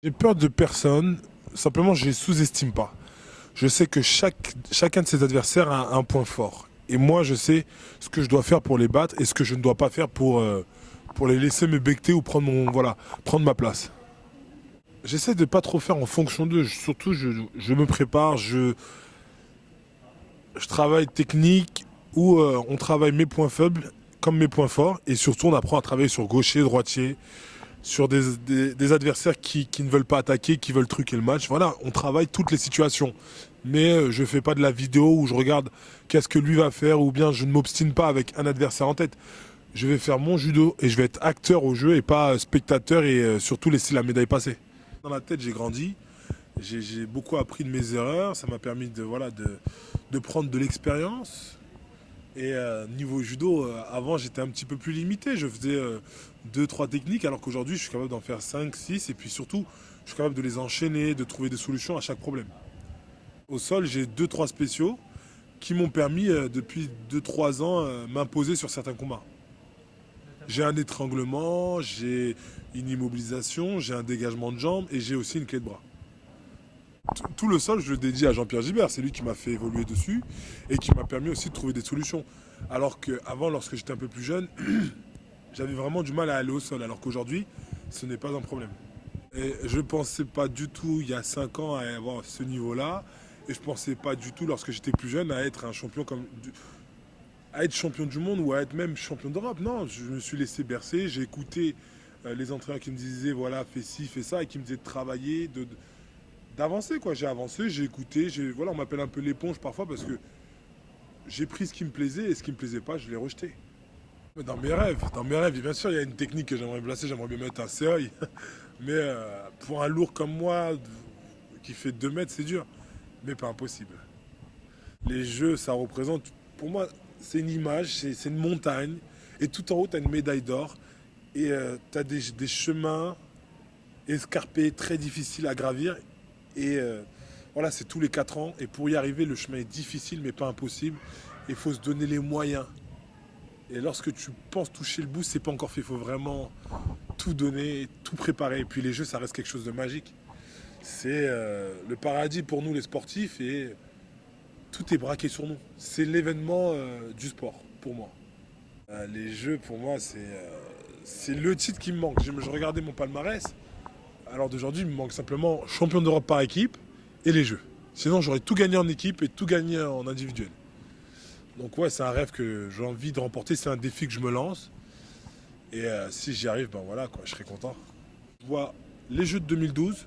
J'ai peur de personne, simplement je les sous-estime pas. Je sais que chacun de ses adversaires a un point fort. Et moi, je sais ce que je dois faire pour les battre et ce que je ne dois pas faire pour les laisser me becter ou prendre ma place. J'essaie de pas trop faire en fonction d'eux. Surtout, je me prépare, je travaille technique ou on travaille mes points faibles comme mes points forts. Et surtout, on apprend à travailler sur gaucher, droitier, sur des adversaires qui ne veulent pas attaquer, qui veulent truquer le match. Voilà, on travaille toutes les situations. Mais je fais pas de la vidéo où je regarde qu'est-ce que lui va faire ou bien je ne m'obstine pas avec un adversaire en tête. Je vais faire mon judo et je vais être acteur au jeu et pas spectateur et surtout laisser la médaille passer. Dans la tête, j'ai grandi, j'ai beaucoup appris de mes erreurs, ça m'a permis de prendre de l'expérience. Et niveau judo, avant j'étais un petit peu plus limité. Je faisais 2-3 techniques alors qu'aujourd'hui je suis capable d'en faire 5, 6 et puis surtout je suis capable de les enchaîner, de trouver des solutions à chaque problème. Au sol, j'ai 2-3 spéciaux qui m'ont permis depuis 2-3 ans m'imposer sur certains combats. J'ai un étranglement, j'ai une immobilisation, j'ai un dégagement de jambes et j'ai aussi une clé de bras. Tout le sol, je le dédie à Jean-Pierre Gibert. C'est lui qui m'a fait évoluer dessus et qui m'a permis aussi de trouver des solutions. Alors qu'avant, lorsque j'étais un peu plus jeune, j'avais vraiment du mal à aller au sol. Alors qu'aujourd'hui, ce n'est pas un problème. Et je ne pensais pas du tout, il y a 5 ans, à avoir ce niveau-là. Et je ne pensais pas du tout, lorsque j'étais plus jeune, à être un champion à être champion du monde ou à être même champion d'Europe. Non, je me suis laissé bercer. J'ai écouté les entraîneurs qui me disaient, voilà, fais ci, fais ça, et qui me disaient de travailler, d'avancer quoi. J'ai avancé, j'ai écouté, voilà, on m'appelle un peu l'éponge parfois parce que j'ai pris ce qui me plaisait et ce qui me plaisait pas, je l'ai rejeté. Mais dans mes rêves, bien sûr, il y a une technique que j'aimerais placer, j'aimerais bien mettre un seuil, mais pour un lourd comme moi qui fait 2 mètres, c'est dur, mais pas impossible. Les jeux, ça représente, pour moi, c'est une image, c'est une montagne, et tout en haut, tu as une médaille d'or, et tu as des chemins escarpés très difficiles à gravir, et voilà, c'est tous les 4 ans. Et pour y arriver, le chemin est difficile, mais pas impossible. Il faut se donner les moyens. Et lorsque tu penses toucher le bout, c'est pas encore fait. Il faut vraiment tout donner, tout préparer. Et puis les jeux, ça reste quelque chose de magique. C'est le paradis pour nous, les sportifs, et tout est braqué sur nous. C'est l'événement du sport, pour moi. Les jeux, pour moi, c'est le titre qui me manque. Je regardais mon palmarès. Alors d'aujourd'hui, il me manque simplement champion d'Europe par équipe et les jeux. Sinon, j'aurais tout gagné en équipe et tout gagné en individuel. Donc ouais, c'est un rêve que j'ai envie de remporter, c'est un défi que je me lance. Et si j'y arrive, ben voilà, quoi, je serai content. Je vois les Jeux de 2012,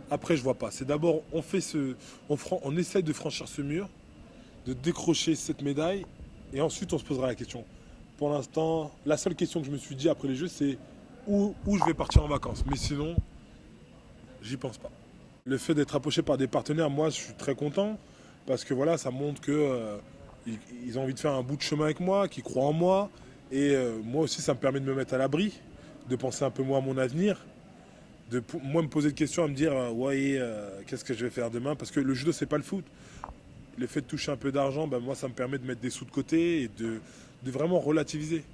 après je vois pas. C'est d'abord, on essaye de franchir ce mur, de décrocher cette médaille, et ensuite on se posera la question. Pour l'instant, la seule question que je me suis dit après les Jeux, c'est où je vais partir en vacances. Mais sinon, j'y pense pas. Le fait d'être approché par des partenaires, moi, je suis très content parce que voilà, ça montre que ils ont envie de faire un bout de chemin avec moi, qu'ils croient en moi. Et moi aussi, ça me permet de me mettre à l'abri, de penser un peu moi à mon avenir, moi me poser des questions, à me dire ouais, qu'est-ce que je vais faire demain? Parce que le judo, c'est pas le foot. Le fait de toucher un peu d'argent, ben, moi, ça me permet de mettre des sous de côté et de vraiment relativiser.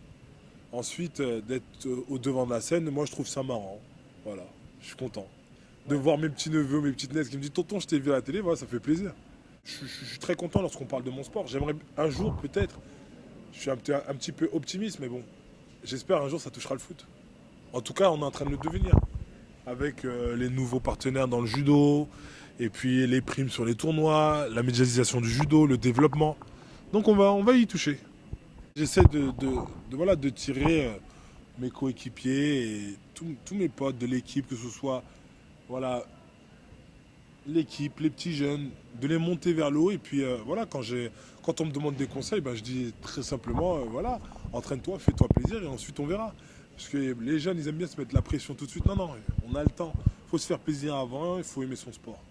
Ensuite, d'être au devant de la scène, moi, je trouve ça marrant. Voilà, je suis content de voir mes petits neveux, mes petites nièces qui me disent tonton, je t'ai vu à la télé, voilà, ça fait plaisir. Je suis très content lorsqu'on parle de mon sport. J'aimerais un jour peut-être, je suis un petit peu optimiste, mais bon, j'espère un jour ça touchera le foot. En tout cas, on est en train de le devenir avec les nouveaux partenaires dans le judo, et puis les primes sur les tournois, la médiatisation du judo, le développement. Donc on va y toucher. J'essaie voilà, de tirer mes coéquipiers et tous mes potes de l'équipe, que ce soit voilà, l'équipe, les petits jeunes, de les monter vers le haut. Et puis voilà, quand on me demande des conseils, ben, je dis très simplement, voilà, entraîne-toi, fais-toi plaisir et ensuite on verra. Parce que les jeunes, ils aiment bien se mettre la pression tout de suite. Non, non, on a le temps. Il faut se faire plaisir avant, il faut aimer son sport.